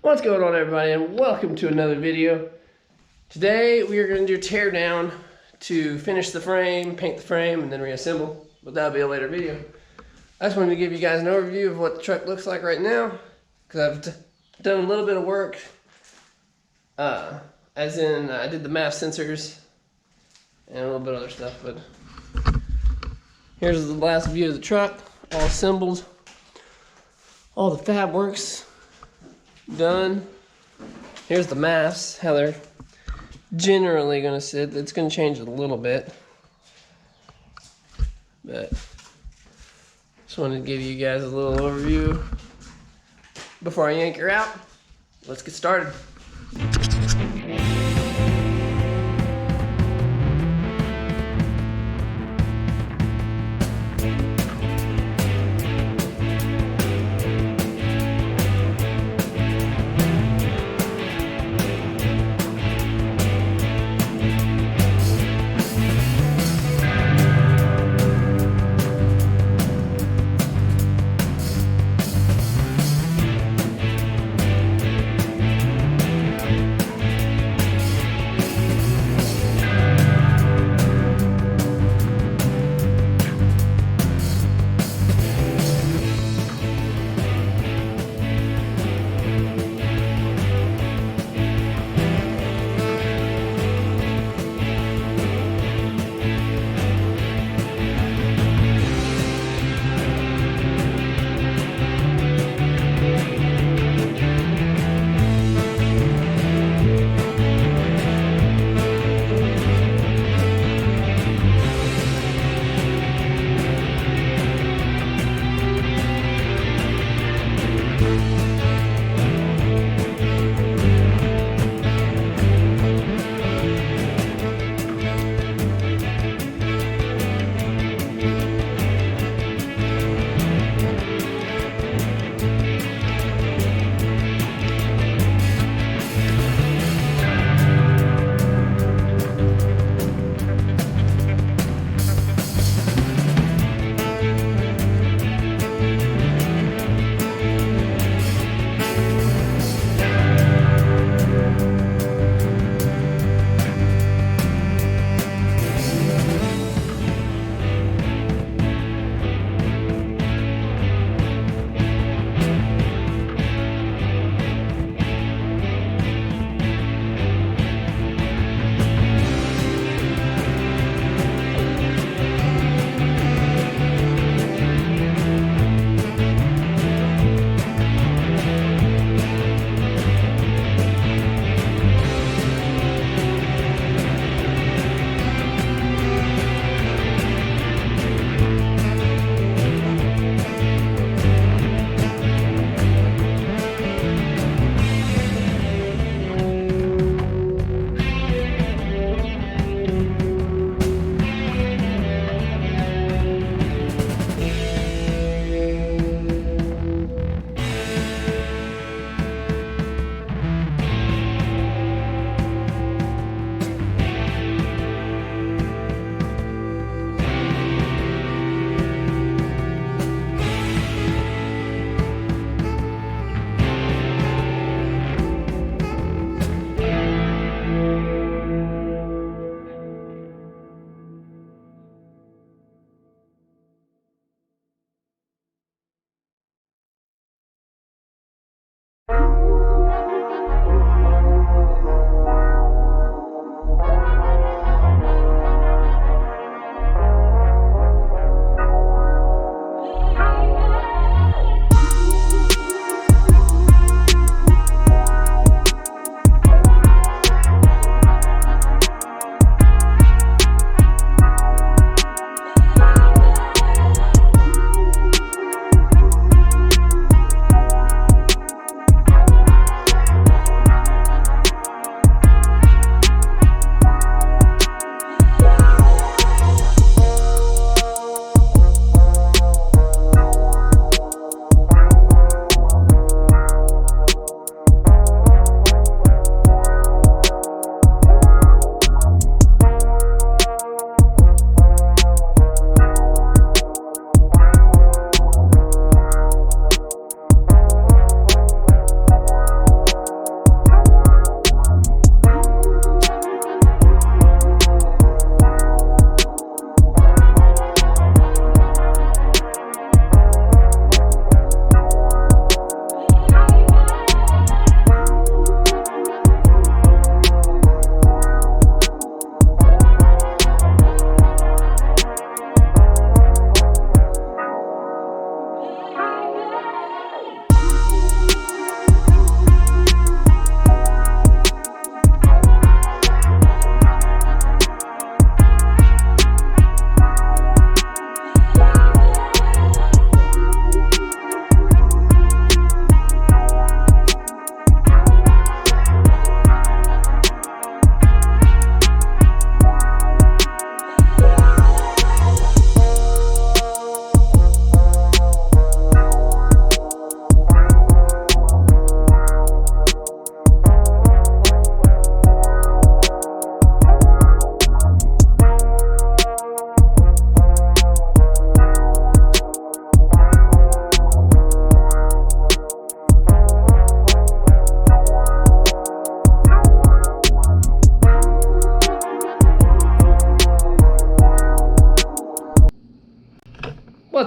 What's going on, everybody, and welcome to another video. Today we are going to do a tear down to finish the frame, paint the frame, and then reassemble, but that'll be a later video. I just wanted to give you guys an overview of what the truck looks like right now, because I've done a little bit of work, as in I did the MAF sensors and a little bit of other stuff, but here's the last view of the truck, all assembled, all the fab works done. Here's the mass, how they're generally going to sit. It's going to change a little bit, but just wanted to give you guys a little overview before I yank her out. Let's get started.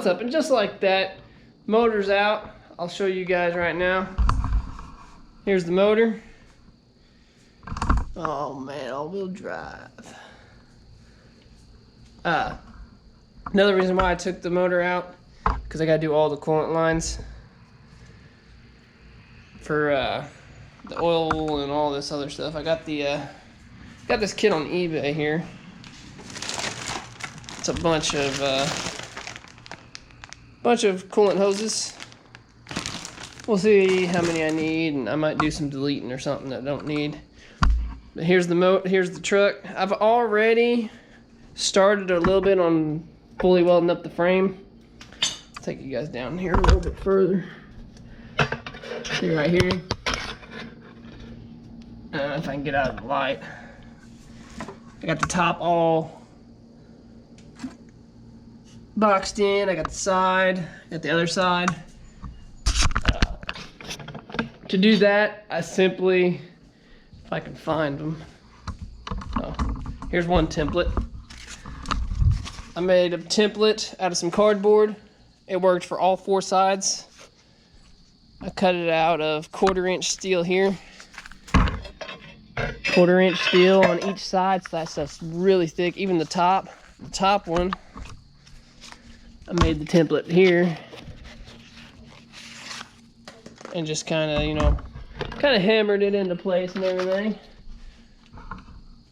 it's up. And just like that, motor's out. I'll show you guys right now. Here's the motor. Oh man, all-wheel drive. Another reason why I took the motor out, because I gotta do all the coolant lines for the oil and all this other stuff. I got the got this kit on eBay here. It's a bunch of coolant hoses. We'll see how many I need, and I might do some deleting or something that I don't need. But here's the truck. I've already started a little bit on fully welding up the frame. I'll take you guys down here a little bit further. See right here. If I can get out of the light. I got the top all boxed in. I got the side, got the other side. To do that, I simply, if I can find them. Oh, here's one template. I made a template out of some cardboard. It worked for all 4 sides. I cut it out of 1/4-inch steel here. 1/4-inch steel on each side, so that stuff's really thick. Even the top one, I made the template here. And just kind of hammered it into place and everything.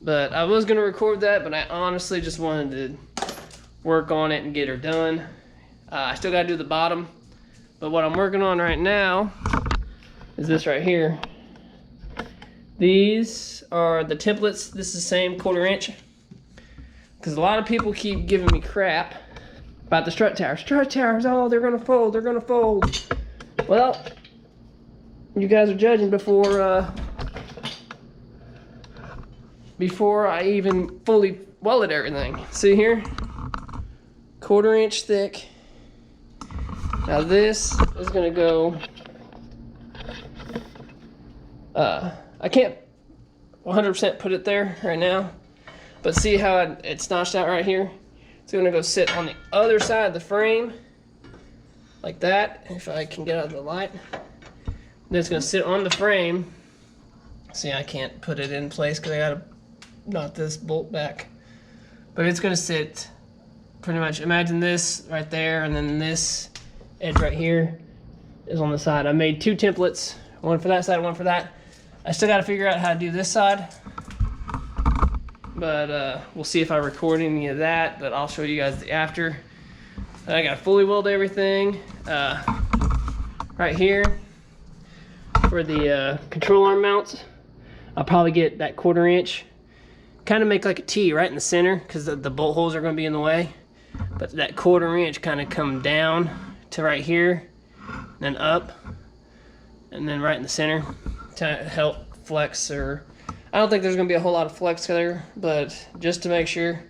But I was gonna record that, but I honestly just wanted to work on it and get her done. I still gotta do the bottom, but what I'm working on right now is this right here. These are the templates. This is the same 1/4-inch, because a lot of people keep giving me crap about the strut towers. Strut towers, oh, they're gonna fold, they're gonna fold. Well, you guys are judging before I even fully welded everything. See here? 1/4-inch thick. Now this is gonna go, I can't 100% put it there right now, but see how it's notched out right here? It's gonna go sit on the other side of the frame, like that, if I can get out of the light. Then it's gonna sit on the frame. See, I can't put it in place because I gotta knot this bolt back. But it's gonna sit pretty much, imagine this right there, and then this edge right here is on the side. I made 2 templates, one for that side, one for that. I still gotta figure out how to do this side. But we'll see if I record any of that, but I'll show you guys the after. And I gotta fully weld everything right here. For the control arm mounts, I'll probably get that 1/4-inch, kind of make like a T right in the center, because the bolt holes are going to be in the way. But that 1/4-inch kind of come down to right here, then up, and then right in the center to help flex. Or I don't think there's going to be a whole lot of flex there, but just to make sure.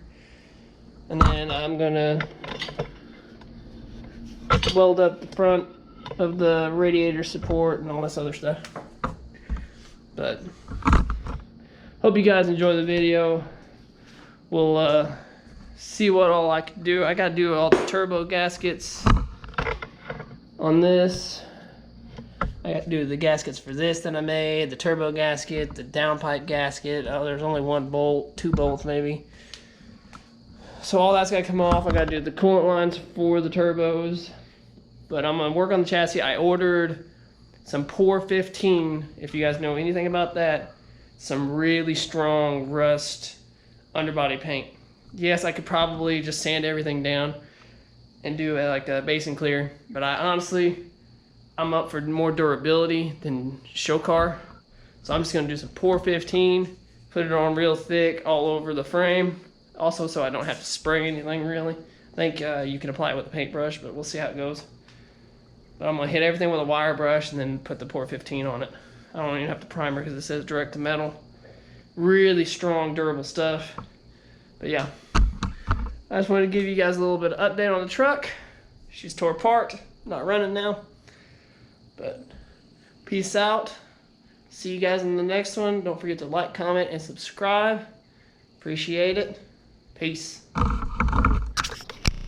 And then I'm going to weld up the front of the radiator support and all this other stuff. But hope you guys enjoy the video. We'll see what all I can do. I gotta do all the turbo gaskets on this. I got to do the gaskets for this that I made, the turbo gasket, the downpipe gasket. Oh, there's only 1 bolt, 2 bolts maybe. So all that's got to come off. I got to do the coolant lines for the turbos. But I'm going to work on the chassis. I ordered some Pour 15, if you guys know anything about that. Some really strong rust underbody paint. Yes, I could probably just sand everything down and do like a base and clear. But I'm up for more durability than show car. So I'm just going to do some Pour 15, put it on real thick all over the frame. Also, so I don't have to spray anything really. I think you can apply it with a paintbrush, but we'll see how it goes. But I'm going to hit everything with a wire brush and then put the Pour 15 on it. I don't even have to primer because it says direct to metal. Really strong, durable stuff. But yeah, I just wanted to give you guys a little bit of update on the truck. She's tore apart, not running now. But peace out. See you guys in the next one. Don't forget to like, comment, and subscribe. Appreciate it. Peace.